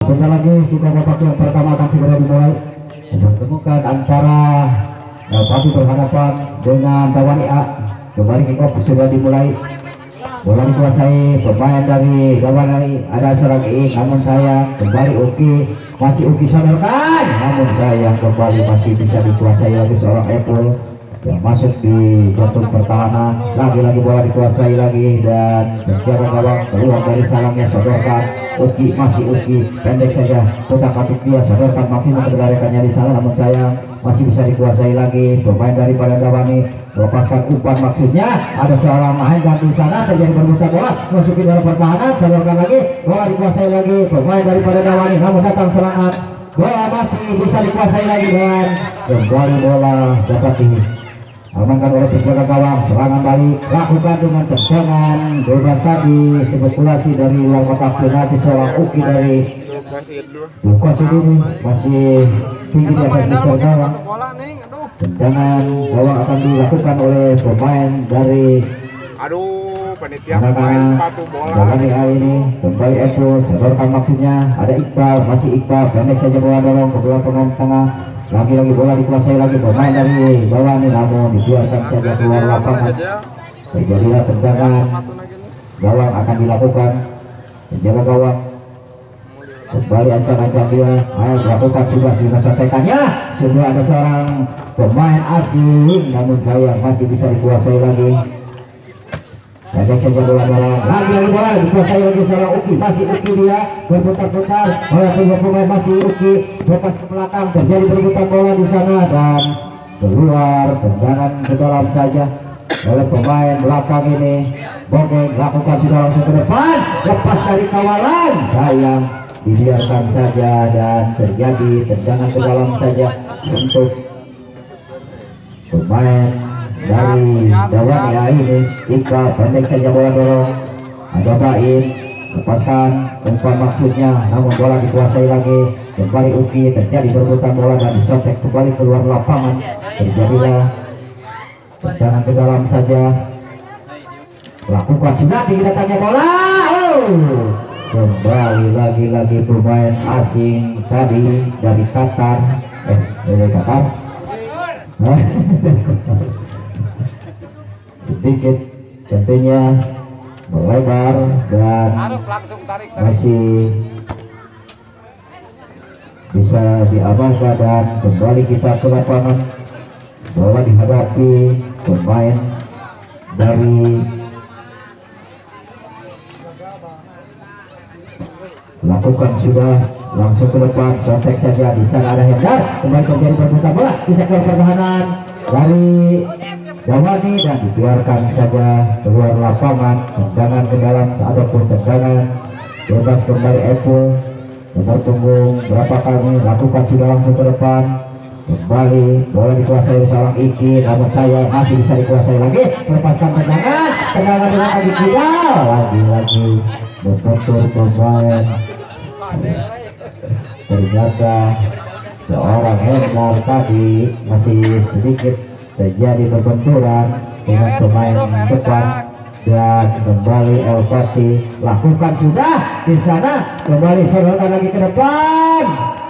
Bentar lagi kita babak yang pertama akan segera dimulai. Mempertemukan antara Pati berhadapan dengan Dawani A. Kembali kick off sudah dimulai. Bola dikuasai pemain dari Dawani, ada serang I, namun sayang kembali Uki, masih Uki sodorkan, namun sayang kembali masih bisa dikuasai lagi seorang Apple yang masuk di jantung pertahanan. Lagi-lagi bola dikuasai lagi dan penjaga gawang keluar dari salangnya, sodorkan Uki, masih Uki pendek saja, putar katuk dia, sodorkan maksimum keberadaannya di sana, namun sayang masih bisa dikuasai lagi pemain daripada Dawani, melepaskan umpan, maksudnya ada seorang main dan di sana terjadi perbuatan bola masukin dalam pertahanan, sodorkan lagi, bola dikuasai lagi pemain daripada Dawani, namun datang serangan, bola masih bisa dikuasai lagi dan kembali bola dapat diamankan oleh penjaga gawang. Serangan balik lakukan dengan tendangan bebas tadi, spekulasi dari luar kotak penalti seorang Uki dari Lukas ini masih tinggi di atas mikir gawang. Tendangan gawang akan dilakukan oleh pemain dari panitia main sepatu bola ini. Kembali Eko, sodorkan maksudnya ada Iqbal, masih Iqbal pendek saja bola dorong ke bola tengah. Lagi-lagi bola dikuasai lagi pemain dari bawah ini, namun dibiarkan saja keluar lapangan. Terjadilah tendangan gawang akan dilakukan. Penjaga gawang kembali ancang-ancang dia, melakukan sudah sampaikannya, sudah ada seorang pemain asing, namun sayang masih bisa dikuasai lagi. Pendek saja bola dorong, lagi-lagi bola dikuasai lagi seorang Uki, masih Uki dia berputar-putar, oleh kedua pemain masih Uki, lepas ke belakang, terjadi perebutan bola di sana dan keluar, tendangan ke dalam saja oleh pemain belakang ini. Bogeng lakukan sudah langsung ke depan, lepas dari kawalan, sayang dibiarkan saja dan terjadi tendangan ke dalam saja untuk pemain dari Dawani ini. Iqbal pendek saja bola dorong, ada Baim lepaskan umpan maksudnya, namun bola dikuasai lagi, kembali Uki, terjadi perebutan bola dan disotek kembali keluar lapangan. Terjadilah tendangan ke dalam saja, lakukan sudah datangnya bola, kembali lagi pemain asing tadi dari Qatar, dari Qatar sedikit tentunya melebar dan masih bisa diamankan dan kembali kita ke lapangan. Bola dihadapi pemain dari lakukan sudah langsung ke depan, sontek saja di sana ada Hendar, kembali terjadi perbuatan bola di sektor pertahanan dari Dawani dan dibiarkan saja keluar lapangan. Tendangan ke dalam ataupun tendangan bebas kembali Apple, nomor punggung berapa kali lakukan sudah langsung ke depan, kembali bola dikuasai seorang Iki, namun saya masih bisa dikuasai lagi, melepaskan tendangan dengan Adi Kidal, lagi-lagi membentur pemain. Ternyata seorang Hendar tadi masih sedikit terjadi perbenturan dengan pemain depan dan kembali El Pati lakukan sudah di sana, kembali sodorkan lagi ke depan,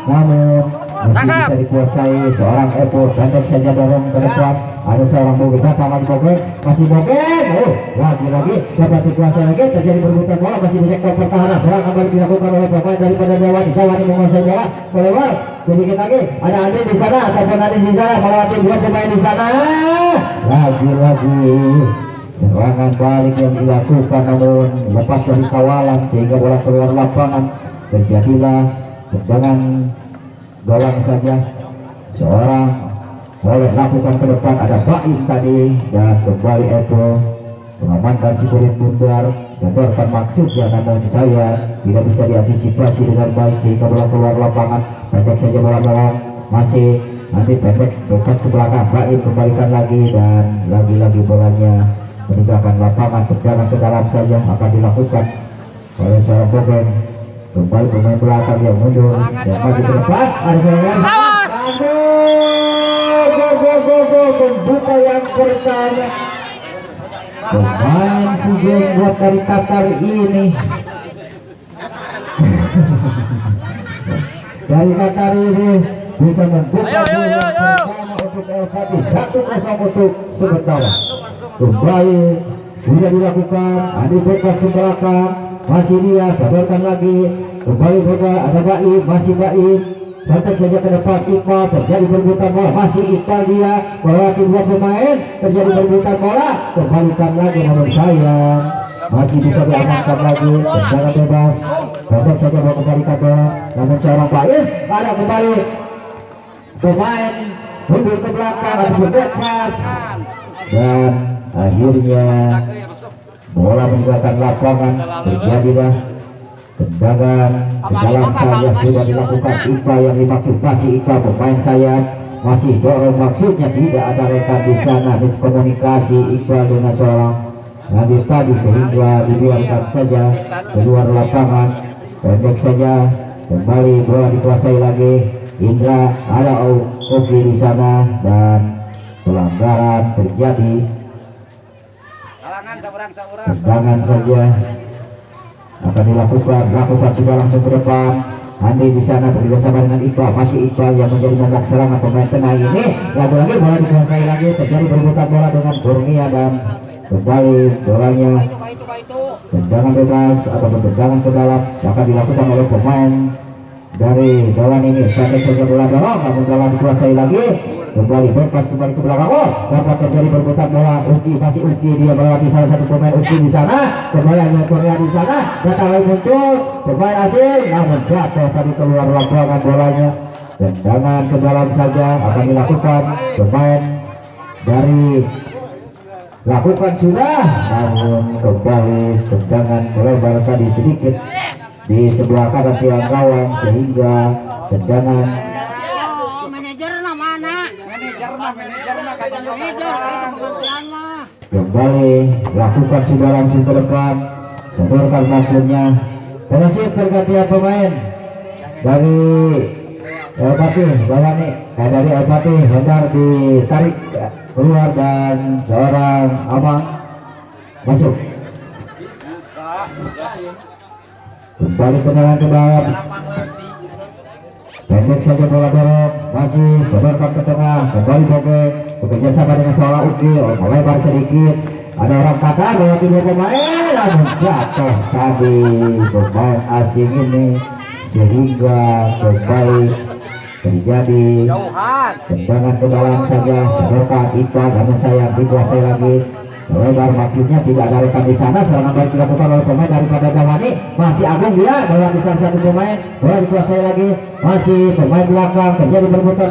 namun masih bisa dikuasai seorang Epo, pendek saja dorong ke depan, ada seorang Bogeng datang lagi, Bogeng masih Bogeng, lagi-lagi dapat dikuasai lagi, terjadi perebutan bola masih di sektor pertahanan. Serangan kembali dilakukan oleh pemain daripada Dawani menguasai bola, melewat sedikit lagi, ada Andi di sana ataupun Andi di sana melewati dua pemain di sana, lagi-lagi serangan balik yang dilakukan namun lepas dari kawalan sehingga bola keluar lapangan. Terjadilah tendangan gawang saja, seorang oleh lakukan ke depan, ada Baim tadi dan kembali Epo mengamankan si kulit bundar, sodorkan maksudnya, namun saya tidak bisa diantisipasi dengan baik sehingga bola keluar lapangan. Pendek saja bola dorong, masih nanti pendek lepas ke belakang, Baim kembalikan lagi dan lagi-lagi bolanya meninggalkan lapangan. Tendangan ke dalam saja akan dilakukan oleh seorang Bogeng, kembali pemain belakang yang mundur dan maju ke depan, ada seorang membuka yang pertama pemain si jenggot dari Qatar ini dari Katari ini bisa membuka peluang pertama untuk LKT 1-0 untuk sementara. Kembali sudah dilakukan, Adi bebas ke belakang, masih dia sabarkan lagi, kembali bola ada Baim, masih Baim, contek saja ke depan Iqbal, terjadi perbuatan bola, masih Iqbal dia melewati dua pemain, terjadi perbuatan bola, kembalikan lagi namun sayang masih bisa diamankan lagi, tendangan bebas, contek saja mau kembalikan bola, namun seorang Baim ada kembali pemain mundur ke belakang ataupun bebas dan akhirnya bola meninggalkan lapangan. Terjadilah tendangan ke dalam sayap sudah dilakukan Iqbal yang dimaksud masih Iqbal pemain sayap masih dorong, maksudnya tidak ada rekan di sana, miskomunikasi Iqbal dengan seorang Nabi tadi sehingga dibiarkan saja keluar lapangan. Pendek saja, kembali bola dikuasai lagi Indra, ada Oki di sana dan pelanggaran terjadi. Tendangan saja akan dilakukan sudah langsung ke depan. Andi di sana bekerjasama dengan Iqbal, masih Iqbal yang menjadi mandak serangan pemain tengah ini. Lagi-lagi bola dikuasai lagi, terjadi perebutan bola dengan Kurnia dan kembali bolanya tendangan bebas atau tendangan ke dalam akan dilakukan oleh pemain dari Dawan ini. Pendek saja bola dorong, namun bola dikuasai lagi, kembali bebas kembali ke belakang. Oh, dapat terjadi perebutan bola. Uki masih Uki, dia melewati salah satu pemain Uki di sana, kembali ada Korea di sana, datang muncul pemain asing, namun jatuh tadi keluar lapangan bolanya. Tendangan ke dalam saja akan dilakukan pemain dari lakukan sudah, namun kembali tendangan melebar tadi sedikit di sebelah kanan tiang gawang sehingga tendangan kembali lakukan sudah langsung ke depan, sodorkan maksudnya penyisip pergantian pemain dari Elpati Bawani, dari Elpati hendak ditarik keluar dan seorang Amang masuk. Kembali tendangan ke dalam, pendek saja bola dorong, masih sodorkan ke tengah, kembali Bogeng bekerja sama dengan seorang Uki, melebar sedikit, ada orang kata bahwa dua pemain namun jatuh tadi pemain asing ini sehingga kembali terjadi tendangan ke dalam saja, sodorkan Iqbal namun sayang dikuasai lagi. Melebar maksudnya tidak ada rekan di sana, serangan baik dilakukan oleh pemain daripada Dawani, masih Agung dia bahwa di salah satu pemain, bola dikuasai lagi, masih pemain belakang, terjadi perebutan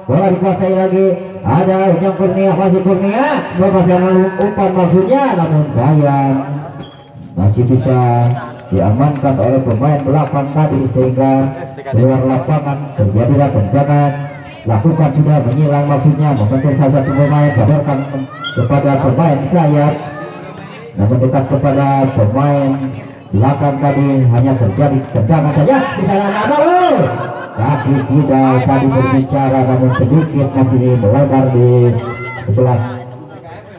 bola dikuasai lagi, ada Ujang Kurnia, masih Kurnia melepaskan umpan maksudnya, namun sayang masih bisa diamankan oleh pemain belakang tadi sehingga keluar lapangan. Terjadilah tendangan, lakukan sudah menyilang maksudnya membentur salah satu pemain, sadarkan kepada pemain sayap, namun dekat kepada pemain belakang tadi hanya terjadi tendangan saja di sana. Kaki tidak tadi berbicara namun sedikit masih melebar di sebelah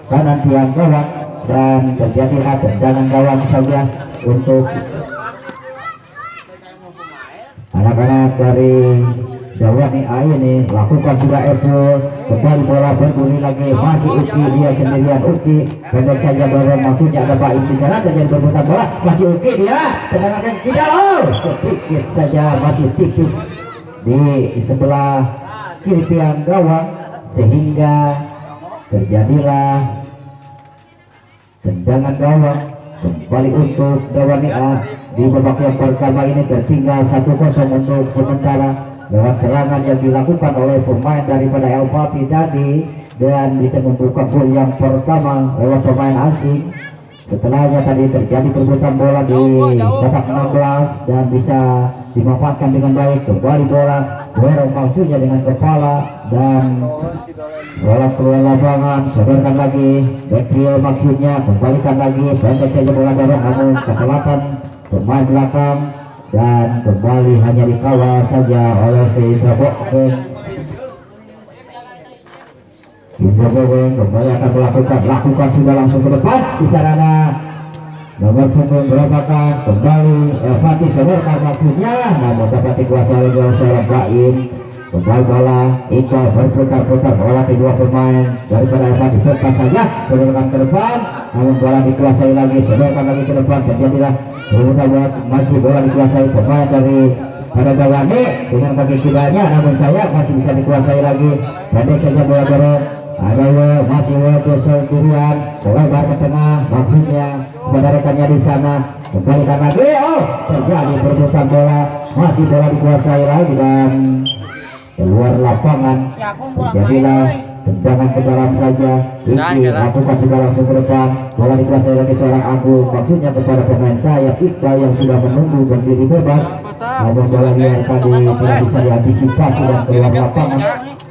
kanan tiang gawang dan terjadilah tendangan gawang saja untuk anak-anak dari Dawani A ini. Lakukan sudah Evo, kembali bola bergulir lagi, masih Uki, dia sendirian Uki, pendek saja dorong maksudnya ada Baim di sana, terjadi perebutan bola, masih Uki dia tendangan tidak, sedikit saja masih tipis di sebelah kiri tiang gawang sehingga terjadilah tendangan gawang kembali untuk Dawani A. Di babak yang pertama ini tertinggal 1-0 untuk sementara lewat serangan yang dilakukan oleh pemain daripada Elpati tadi dan bisa membuka gol yang pertama lewat pemain asing. Setelahnya tadi terjadi perebutan bola di babak 16 dan bisa dimanfaatkan dengan baik. Kembali bola dorong maksudnya dengan kepala dan bola keluar lapangan, sodorkan lagi backfield maksudnya, kembalikan lagi, pendek saja bola dorong namun ketelatan pemain belakang dan kembali hanya dikawal saja oleh si Indra Bogeng. Indra Bogeng kembali akan lakukan sudah langsung ke depan di sana nomor punggung berapakah kembali Elvati Seborkan maksudnya, namun dapat dikuasai oleh seorang Baim. Kembali bola Iqbal berputar-putar, bola kedua pemain daripada Elvati lepas saja sebelumkan ke depan, namun bola dikuasai lagi, sebelumkan lagi ke depan, terjadilah berputar, masih bola dikuasai pemain dari pada Gawani dengan kaki kirinya, namun saya masih bisa dikuasai lagi, pendek saja bola dorong. Ada masih sendirian, lebar ke tengah, maksudnya kepada rekannya di sana, kembalikan lagi, terjadi perebutan bola, masih bola dikuasai lagi dan keluar lapangan, terjadilah tendangan ke dalam saja. Ini lakukan juga langsung ke depan, bola dikuasai lagi seorang Agung, maksudnya kepada pemain sayap Iqbal yang sudah menunggu berdiri bebas, namun bola liar tadi tidak bisa diantisipasi dan keluar lapangan,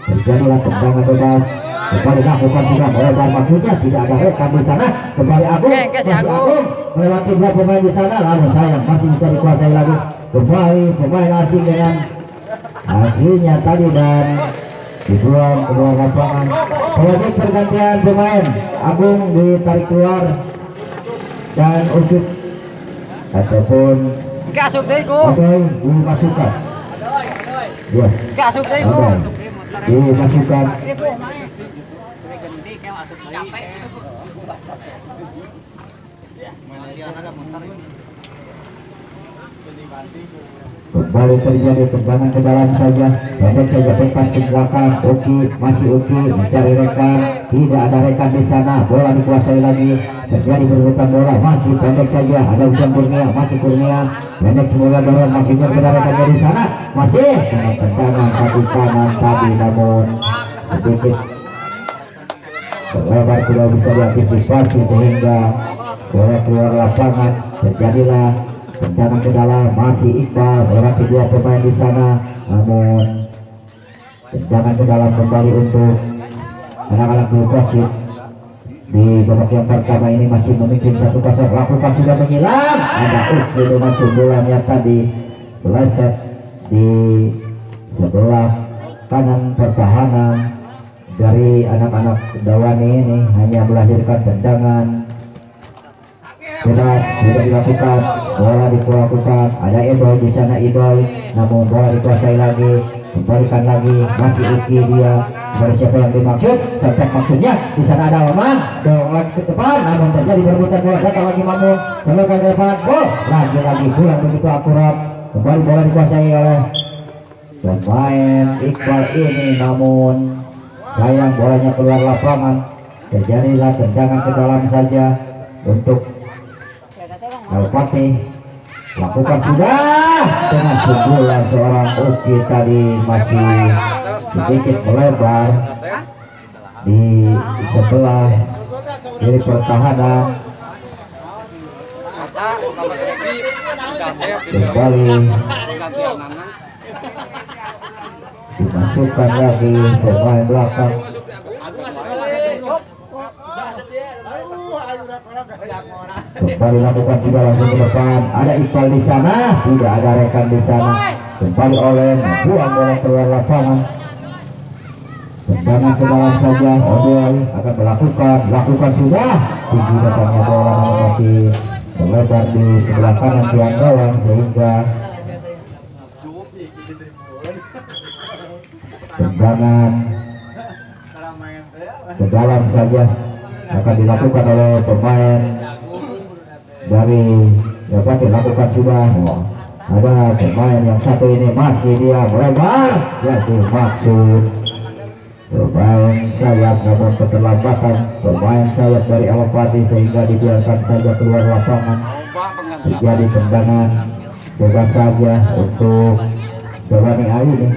terjadilah tendangan bebas. Kembali lakukan juga melebar, maksudnya tidak ada rekan di sana, kembali Agung, masih Agung melewati dua pemain di sana, lalu sayang masih bisa dikuasai lagi, kembali pemain asing dengan hasilnya tadi dan dibuang keluar lapangan. Proses pergantian pemain, Agung ditarik keluar dan Ucup ataupun Kasuk deko. dimasukkan. Ya, Kasuk deko. dimasukkan. Kembali terjadi tendangan ke dalam saja, pendek saja lepas ke belakang. Uki masih Uki mencari rekan, tidak ada rekan di sana, bola dikuasai lagi, terjadi berebutan bola, masih pendek saja, ada bukan Kurnia, masih Kurnia pendek semoga dorong, maksudnya kepada rekannya di sana, masih tendangan kaki kanan tadi, namun sedikit terlebar tidak bisa diantisipasi sehingga bola keluar lapangan, terjadilah tendangan ke dalam, masih Iqbal lewat kedua pemain di sana, namun tendangan ke dalam kembali untuk anak-anak Newcastle. Di babak yang pertama ini masih memimpin 1-0, lakukan sudah menyilam, ada Uki dengan sundulannya tadi meleset di sebelah kanan pertahanan dari anak-anak Dawani ini, hanya melahirkan tendangan bebas sudah dilakukan, bola dilakukan, ada Edoy di sana Edoy, namun bola dikuasai lagi, kembalikan lagi, masih Uki dia, dari siapa yang dimaksud, sampai maksudnya di sana ada Mamang, dorong lagi ke depan, namun terjadi perebutan bola, datang lagi Mamun, sebelumkan ke depan, lagi pulang begitu akurat, kembali bola dikuasai oleh pemain Iqbal ini, namun sayang bolanya keluar lapangan, terjadilah tendangan ke dalam saja untuk Elvati, lakukan sudah dengan sundulan seorang Uki tadi, masih sedikit melebar di sebelah kiri pertahanan, kembali dimasukkan lagi pemain belakang. Kembali lakukan juga langsung ke depan, ada Iqbal di sana, tidak ada rekan di sana, kembali oleh buang bola keluar lapangan, tendangan ke dalam saja. Odoi akan lakukan sudah, tinggi datangnya bola namun masih melebar di sebelah kanan tiang gawang, sehingga tendangan ke dalam saja akan dilakukan oleh pemain dari dapat dilakukan sudah. Ada pemain yang satu ini masih dia melebar, yaitu maksud pemain sayap, namun keterlambatan pemain sayap dari Elvati sehingga dibiarkan saja keluar lapangan, terjadi tendangan bebas saja untuk Dawani Aini.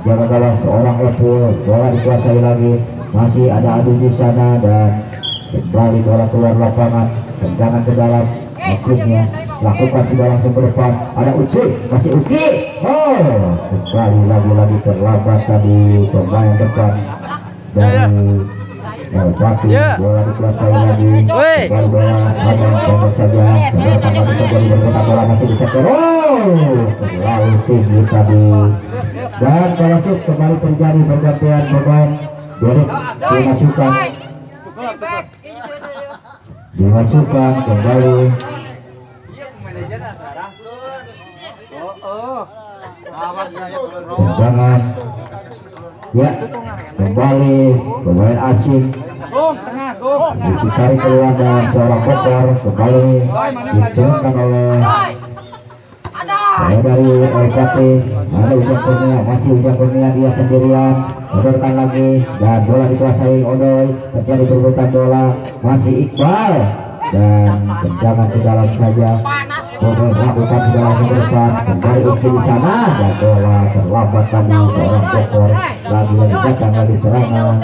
Jaga gawang seorang Epul, bola dikuasai lagi, masih ada adu di sana dan kembali bola keluar lapangan, tendangan ke dalam, maksudnya lakukan sudah langsung ke depan, ada Uci, masih Uki, kembali lagi terlambat tadi pemain depan dari Elvati, bola dikuasai lagi, kembali bola hanya pendek saja, sebenarnya terjadi berputar bola masih bisa terlalu tinggi tadi, dan bola sub kembali terjadi pergantian pemain. Derek dimasukkan dimasukkan kembali tendangan ya kembali pemain asing dicari keluar dan seorang kotor kembali diturunkan oleh dari LKP. Ada Ujang Kurnia, masih Ujang Kurnia dia sendirian, sodorkan lagi dan bola dikuasai Odoy, terjadi perebutan bola, masih Iqbal dan tendangan ke dalam saja. Odoy melakukan segala ke depan, kembali Uki di sana dan bola terlambat tadi seorang kokor lagi datang lagi serangan,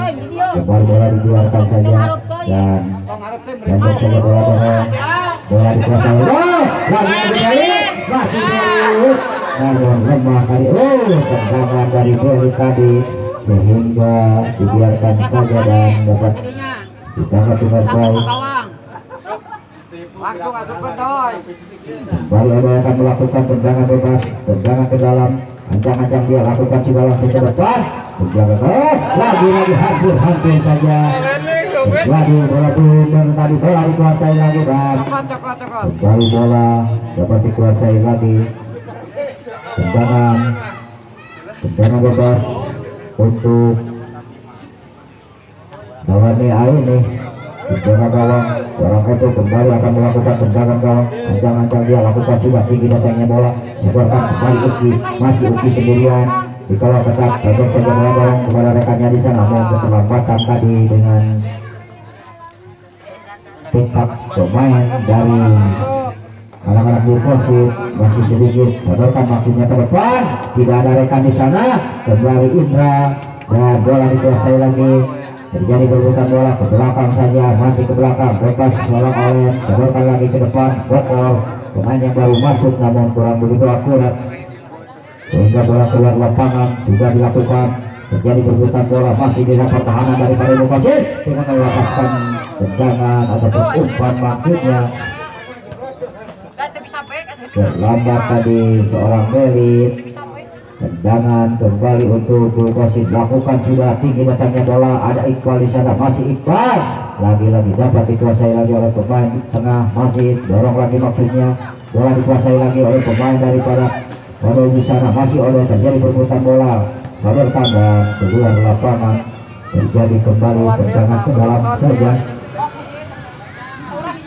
kembali bola dibiarkan saja dan pendek saja bola dorong, bola dikuasai Odoy, lagi kembali masih Dewi namun lemah kali tendangan dari Dewi tadi sehingga dibiarkan saja dan dapat ditangkap dengan baik. Langsung masukkan doi. Kembali ada akan melakukan tendangan bebas, tendangan ke dalam, ancang-ancang dia lakukan juga langsung ke depan, tendangan lagi hampir saja. Lagi bola turun tadi bola dikuasai lagi dan kembali bola dapat dikuasai lagi. Tendangan bebas untuk lawan ini. Tendangan gawang, orang itu kembali akan melakukan tendangan gawang, ancang-ancang dia lakukan juga tinggi datangnya bola, sebarkan kembali Uki, masih Uki sendirian, dikawal ketat, pendek saja bola gawang kepada rekannya di sana, namun keterlambatan tadi dengan tetap pemain dari anak-anak Burkosit masih sedikit, sodorkan maksudnya ke depan, tidak ada rekan di sana, kembali Indra dan bola dikuasai lagi. Terjadi perebutan bola ke belakang saja, masih ke belakang, bebas seorang oleh, sodorkan lagi ke depan, Bokor, pemain yang baru masuk namun kurang begitu akurat, sehingga bola keluar lapangan sudah dilakukan. Terjadi perebutan bola masih di pertahanan daripada Burkosit dengan melepaskan tendangan ataupun umpan maksudnya. Terlambat tadi seorang Merit. Tendangan kembali untuk Burkosit, lakukan sudah tinggi datangnya bola, ada Iqbal di sana, masih Iqbal lagi-lagi dapat dikuasai lagi oleh pemain tengah, masih dorong lagi maksudnya, bola dikuasai lagi oleh pemain daripada Odo di sana, masih Odo, terjadi perebutan bola, sodorkan dan keluar lapangan, terjadi kembali tendangan ke dalam saja.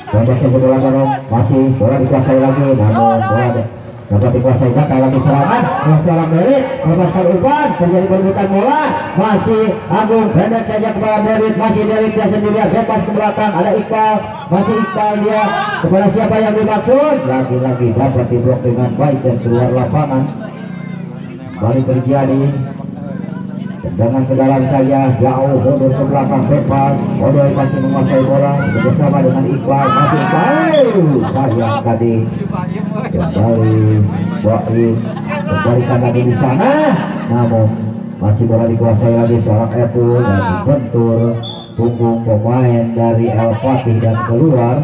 Pendek saja bola dorong, masih bola dikuasai lagi, namun bola dapat dikuasai Zaka lagi serangan dengan seorang Merit, melepaskan umpan, terjadi perebutan bola, masih Agung, pendek saja kepada Merit, masih Merit dia sendirian, bebas ke belakang, ada Iqbal, masih Iqbal dia kepada siapa yang dimaksud, lagi-lagi dapat diblok dengan baik dan keluar lapangan. Kembali terjadi tendangan ke dalam saja, jauh mundur ke belakang, bebas Odoy masih menguasai bola bersama dengan Iqbal, masih Iqbal sayang tadi kembali Boim kembalikan lagi di sana, namun masih bola dikuasai lagi seorang Epul dan dibentur punggung pemain dari El Fatih dan keluar.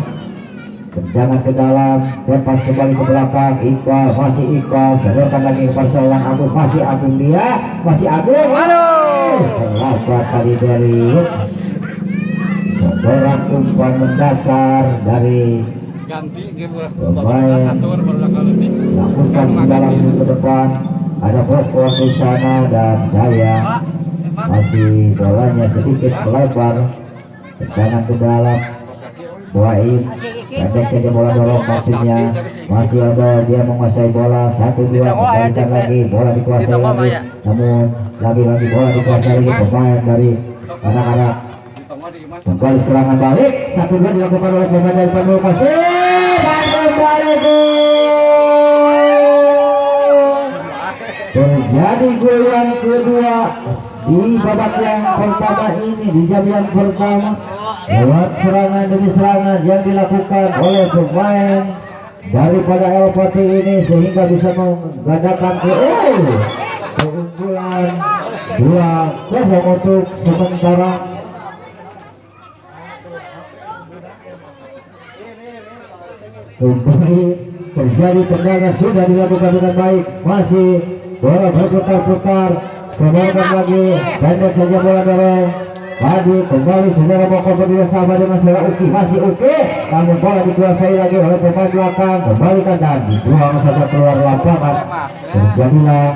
Tendangan ke dalam, lepas kembali ke belakang, Iqbal, masih Iqbal, sodorkan lagi kepada seorang Agung, masih Agung dia, masih Agung, terlambat tadi dari seorang umpan mendasar dari pemain, lakukan dalam ke depan, ada Bokor di sana dan saya masih bolanya sedikit melebar, tendangan ke dalam, Boim pendek saja bola dorong maksudnya, masih ada dia menguasai bola, 1-2 kembalikan lagi, bola dikuasai lagi, namun lagi-lagi bola dikuasai lagi pemain dari anak-anak, kembali serangan balik, 1-2 dilakukan oleh pemain dari Burkosit dan kembali terjadi gol yang kedua di babak yang pertama ini, di jam yang pertama lewat serangan demi serangan yang dilakukan oleh pemain daripada El Fatih ini, sehingga bisa menggandakan keunggulan 2-0 untuk sementara. Kembali terjadi tendangan sudah dilakukan dengan baik, masih bola berputar-putar, sodorkan lagi, pendek saja bola dorong, Maju kembali saudara Bokor berdiri sama dengan saudara Uki, masih Uki, namun bola dikuasai lagi oleh pemain belakang, kembalikan dan dibuang saja keluar lapangan. Terjadilah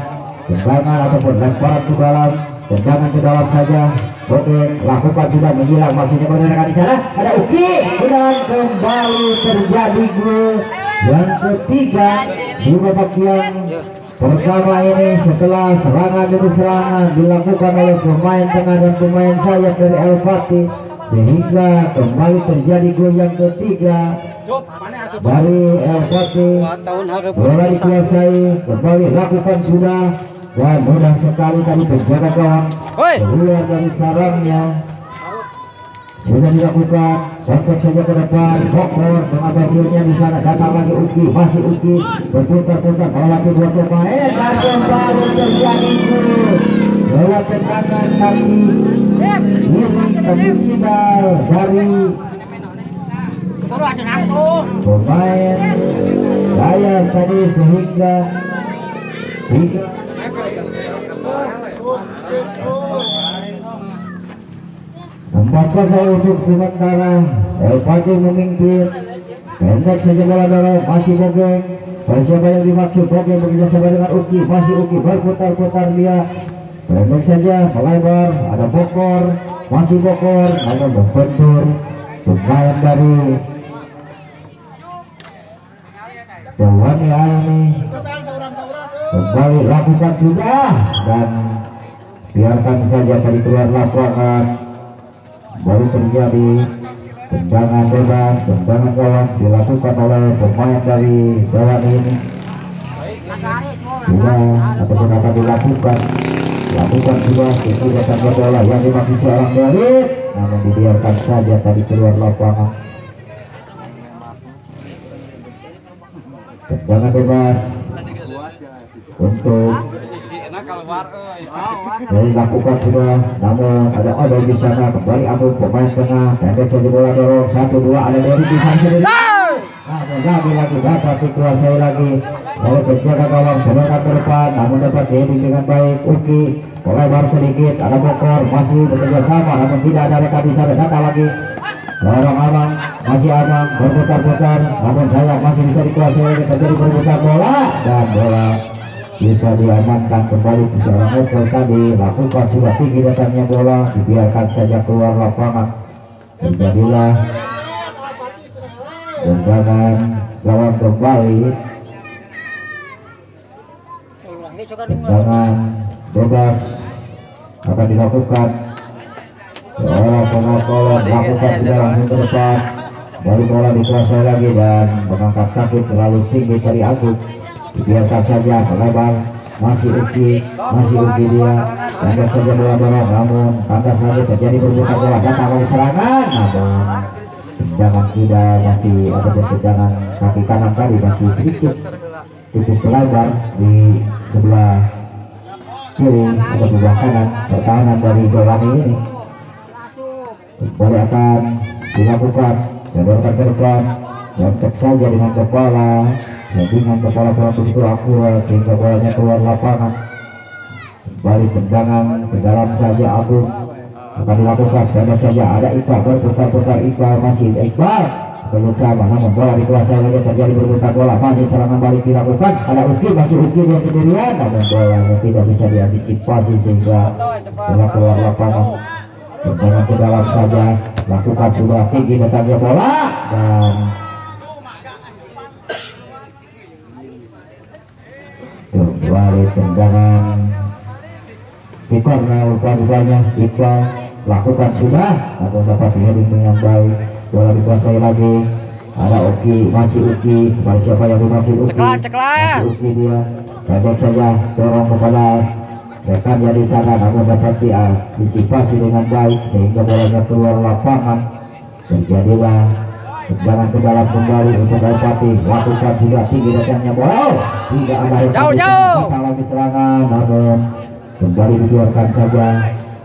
tendangan ataupun lemparan ke dalam, tendangan ke dalam saja. Oke, lakukan sudah menghilang, maksudnya kebenaran di sana ada Uki dan kembali terjadi gol yang ketiga di babak yang pertama ini setelah serangan demi serangan dilakukan oleh pemain tengah dan pemain sayap dari El Pati, sehingga kembali terjadi gol yang ketiga dari El Pati. Bola dikuasai, kembali lakukan sudah dan mudah sekali tadi penjaga gawang keluar dari sarangnya. Sudah dilakukan, contoh saja ke depan, Bokor mengambilnya di sana, datang lagi Uki, masih Uki, berputar-putar melewati dua pemain dan kembali terjadi gol. Bola tendangan kaki kiri kaki kidal dari pemain Daya tadi, sehingga 4-0 untuk sementara. El Pati memimpin, pendek saja bola dorong, masih Bogeng. Siapa yang dimaksud? Bogeng bekerja sama dengan Uki, masih Uki berputar-putar dia, pendek saja melebar, ada Bokor, masih Bokor, namun membentur pemain dari Dewani Ayani. Kembali lakukan sudah dan biarkan saja tadi keluar lapangan. Baru terjadi tendangan bebas, tendangan gawang dilakukan oleh pemain dari Dewani ini. Sudah ataupun akan dilakukan sudah kegiatan bola yang dimaksud seorang Dalit, namun dibiarkan saja tadi keluar lapangan. Tendangan bebas untuk dilakukan sudah, namun ada di sana, kembali Abu pemain tengah, pendek saja bola dorong, 1-2 ada dari di sana sendiri. Namun lagi dapat dikuasai lagi oleh penjaga gawang, sebentar ke depan, namun dapat heading dengan baik. Uki melebar sedikit, ada Bokor masih bekerja sama, namun tidak ada rekan di sana, datang lagi dorong Amang, masih Amang berputar-putar, namun sayang masih bisa dikuasai, terjadi berputar bola dan bola bisa diamankan kembali ke seorang Apple tadi. Lakukan sudah tinggi datangnya bola, dibiarkan saja keluar lapangan. Terjadilah tendangan gawang kembali, tendangan bebas akan dilakukan. Seorang pengokol lakukan sudah langsung ke depan, baru bola dikuasai lagi dan mengangkat kaki terlalu tinggi dari Agung. Dibiarkan saja melebar, masih Uki dia, pendek saja bola dorong, namun kandas lagi, terjadi berputar bola, datang lagi serangan, namun tendangan tidak, masih ada tendangan kaki kanan tadi masih sedikit tipis melebar di sebelah kiri atau sebelah kanan pertahanan dari Dewani ini. Kembali akan dilakukan, sodorkan ke depan, contek saja dengan kepala, dengan kepala kurang begitu akurat sehingga bolanya keluar lapangan. Kembali tendangan ke dalam saja Agung akan dilakukan, pendek saja ada Iqbal berputar-putar, Iqbal masih Iqbal bersama, namun bola dikuasai lagi, terjadi berputar bola, masih serangan balik dilakukan, ada Uki, masih Uki dia sendirian, namun bolanya tidak bisa diantisipasi sehingga bola keluar lapangan. Tendangan ke dalam saja, lakukan sudah tinggi datangnya bola dan kembali tendangan di corner. Rupanya Iqbal lakukan sudah, namun dapat diheading dengan baik, bola dikuasai lagi, ada Uki, masih Uki, kembali siapa yang dimaksud Uki, masih Uki dia, pendek saja dorong kepada rekannya di sana, namun dapat diantisipasi dengan baik sehingga bolanya keluar lapangan. Terjadilah tendangan ke dalam kembali untuk El Pati, lakukan sudah tinggi datangnya bola, tidak ada jauh lagi serangan, namun kembali dibiarkan saja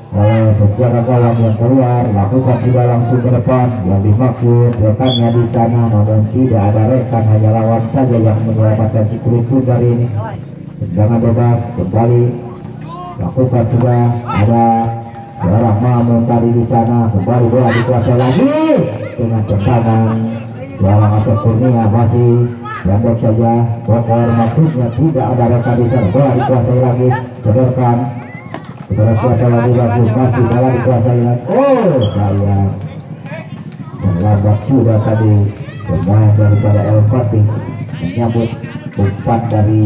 oleh penjaga gawang yang keluar, lakukan sudah langsung ke depan, yang dimaksud rekannya di sana, namun tidak ada rekan, hanya lawan saja yang menyelamatkan si kulit dari ini. Tendangan bebas kembali lakukan sudah, ada seorang Mamun tadi di sana. Kembali bola dikuasai lagi dengan tendangan seorang Asep Kurnia, masih pendek saja. Bokor maksudnya tidak ada rekan di sana. Bola dikuasai lagi, sodorkan kepada siapa lagi, bagus, masih bola dikuasai lagi. Oh sayang, terlambat sudah tadi pemain daripada El Fatih menyambut umpan dari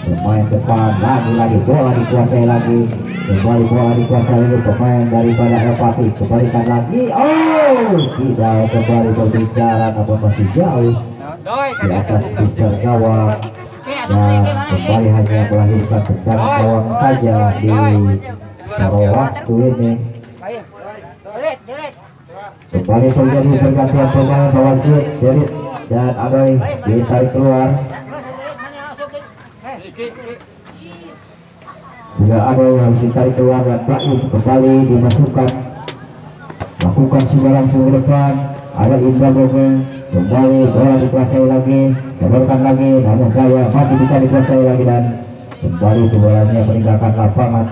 pemain depan. Lagi bola dikuasai lagi, kembali bola dikuasai lagi pemain daripada El Fatih. Kembalikan lagi, oh tidak kembali berbicara, namun masih jauh di atas Mister gawang, dan kembali hanya melahirkan tendangan gawang saja di paruh waktu ini. Kembali terjadi pergantian pemain wasit Jerit dan Adoy ditarik keluar. Sudah Adoy harus ditarik keluar dan Baik kembali dimasukkan, lakukan sudah langsung ke depan. Ada Indra Boga, kembali bola dikuasai lagi, sodorkan lagi, namun saya masih bisa dikuasai lagi dan kembali bolanya meninggalkan lapangan.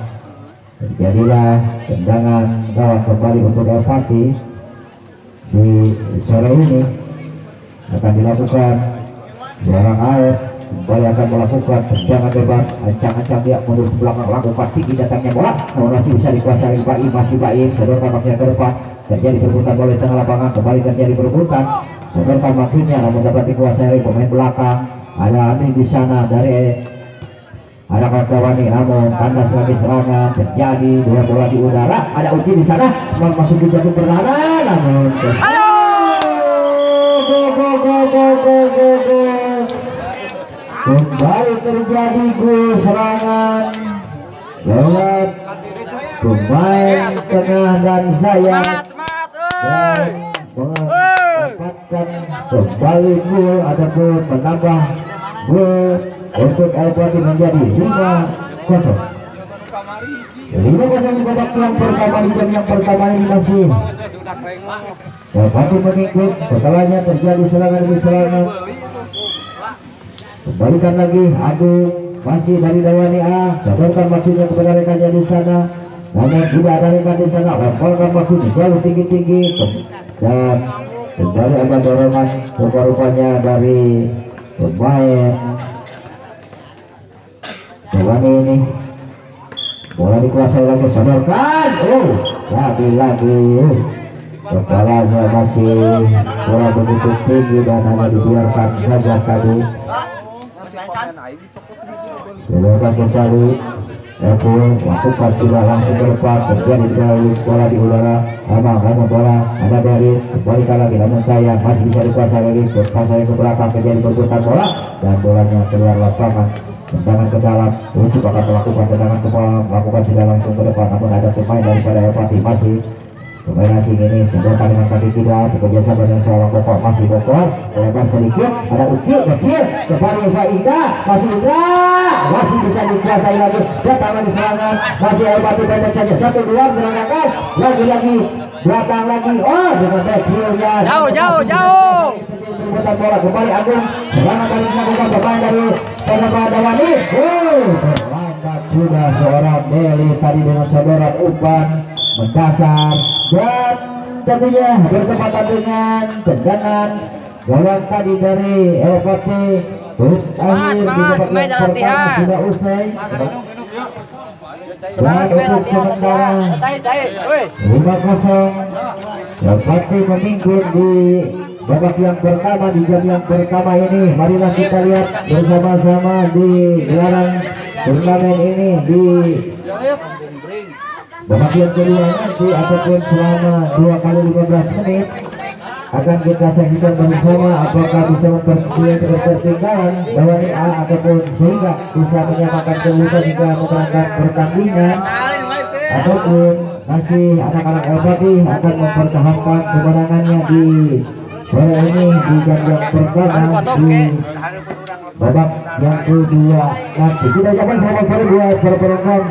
Terjadilah tendangan gawang kembali untuk El Fatih. Di sore ini akan dilakukan seorang air, kembali akan melakukan tendangan bebas, ancang-ancang dia mundur ke belakang, lakukan tinggi datangnya bola, namun masih bisa dikuasai Baim, masih Baim, sodorkan maksudnya ke depan, terjadi perebutan bola di tengah lapangan, kembali terjadi perebutan, sodorkan maksudnya, namun dapat dikuasai pemain belakang. Ada Andi di sana dari ada kawan-kawan, namun kandas lagi serangan, terjadi dua bola di udara. Ada Uki di sana masuk ke jatuh pertahanan, namun go. Kembali terjadi gol serangan lewat pemain tengah dan saya dan mendapatkan kembali gol ataupun menambah gol untuk El Fatih menjadi 5-0. 5-0 di babak yang pertama, di jam yang pertama ini masih El Fatih mengikut. Setelahnya terjadi serangan demi serangan. Kembalikan lagi, Agung masih dari Dawani A, sodorkan maksudnya kepada rekannya di sana, namun tidak ada rekan di sana. Lemparkan maksudnya jauh tinggi-tinggi dan kembali ada dorongan rupa-rupanya dari pemain Dawani ini. Bola dikuasai lagi, sodorkan, lagi-lagi kepalanya masih bola begitu tinggi dan hanya dibiarkan saja tadi. Sodorkan kembali, lakukan sudah langsung ke depan, terjadi dari bola di udara, namun bola ada dari kembalikan lagi, namun saya masih bisa dikuasai lagi, berpasang ke belakang, terjadi perbuatan bola dan bolanya keluar lapangan. Tendangan ke dalam, Ucup akan melakukan tendangan ke bawah, melakukan sudah langsung ke depan, namun ada pemain daripada El Fatih masih pemain asing ini sodorkan dengan kaki tidak, bekerja sama dengan seorang Bokor, masih Bokor lebar sedikit, ada Uki kecil kembali Faida, masih Indra, masih bisa dikuasai lagi, datang lagi serangan, masih El Fatih pendek saja, 1-2 menerangkan lagi belakang lagi, dengan backhill-nya jauh perbuatan bola. Kembali Agung, serangan kali dilakukan pemain dari Penambah Dawani, terlambat sudah seorang Deli tadi dengan sodoran umpan mendasar dan tentunya bertepatan dengan tendangan gawang tadi dari El Fatih. Akhir di babak yang pertama sudah usai. Dan untuk sementara 5-0 El Fatih memimpin di babak yang pertama, di jam yang pertama ini. Marilah kita lihat bersama-sama di gelaran turnamen ini di babak yang kedua nanti ataupun selama 2 kali 15 menit akan kita saksikan bersama apakah bisa memperkuat ketertinggalan Dawani A ataupun sehingga bisa menyamakan kedudukan hingga memenangkan pertandingan, ataupun masih anak-anak El Fatih akan mempertahankan kemenangannya di sore ini di jam yang pertama di babak yang kedua nanti. Kita ucapkan selamat sore buat para penonton.